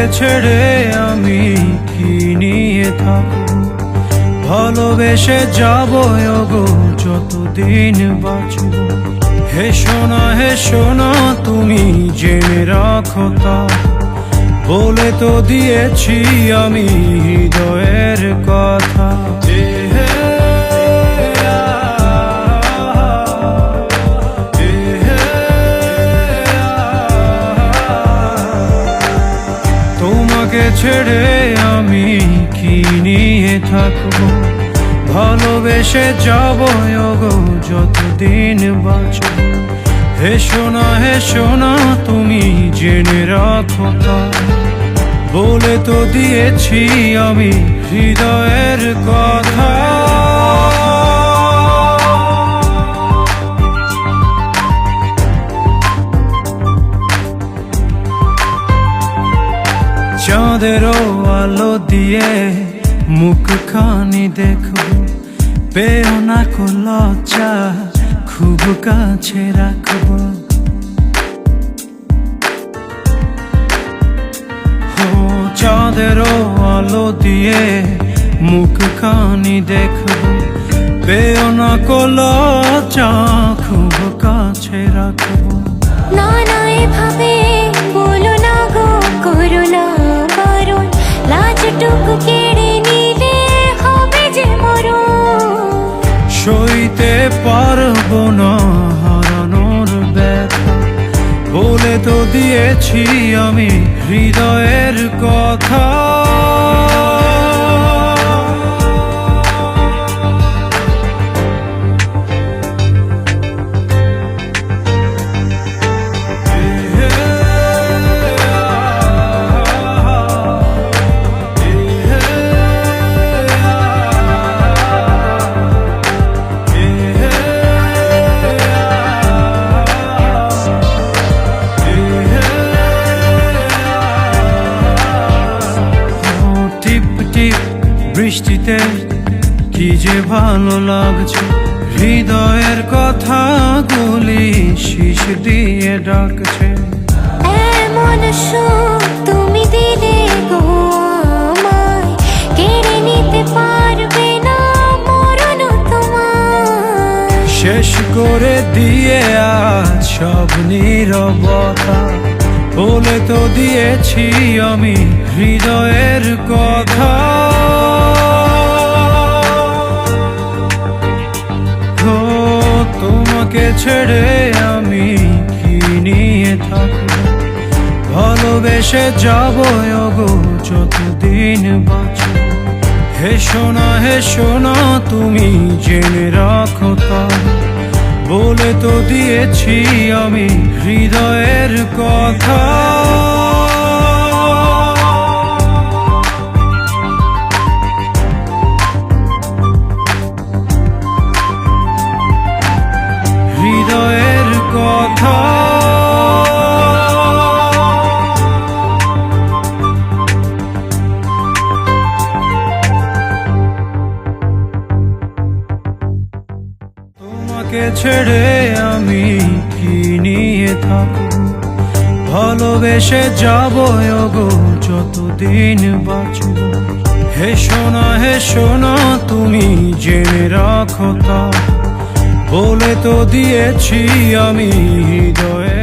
তোমাকে ছেড়ে আমি কি নিয়ে থাকবো, ভালোবেসে যাবো গো যতদিন বাঁচবো। হে সোনা তুমি জেনে রাখো তা, বলে তো দিয়েছি আমি হৃদয়ের কথা। তোমাকে ছেড়ে আমি কি নিয়ে থাকবো, ভালোবেসে যাবো গো যতদিন বাঁচবো। হে সোনা তুমি জেনে রাখো তা, বলে তো দিয়েছি আমি হৃদয়ের কথা। চাঁদেরও আলো দিয়ে মুখখানি দেখবো, পেও না কো লজ্জা খুব কাছে রাখবো। চাঁদেরও আলো দিয়ে মুখখানি দেখবো, পেও না কো লজ্জা খুব কাছে রাখবো। না এভাবে বলো না গো, করো না বারণ, লাজটুকু কেড়ে নিলে হবে যে মরণ। সইতে পারবো না হারানোর ব্যথা, বলে তো দিয়েছি আমি হৃদয়ের কথা। বৃষ্টিতে কি যে ভালো লাগছে, হৃদয়ের কথা গুলি শীষ দিয়ে ডাকছে। এমন সুখ তুমি দিলে গো আমায়, কেড়ে নিতে পারবে না মরণ তোমার। শেষ করে দিয়ে আজ সব নীরবতা, বলে তো দিয়েছি আমি হৃদয়ের কথা। তোমাকে ছেড়ে আমি কি নিয়ে থাকবো, ভালোবেসে যাবো গো যতদিন বাঁচবো। হে সোনা তুমি জেনে রাখো তা, বলে তো দিয়েছি আমি হৃদয়ের কথা। হৃদয়ের কথা। তোমাকে ছেড়ে আমি কি নিয়ে থাকবো, ভালোবেসে যাবো গো যতদিন বাঁচবো। হে সোনা তুমি জেনে রাখো তা, বলে তো দিয়েছি আমি হৃদয়ে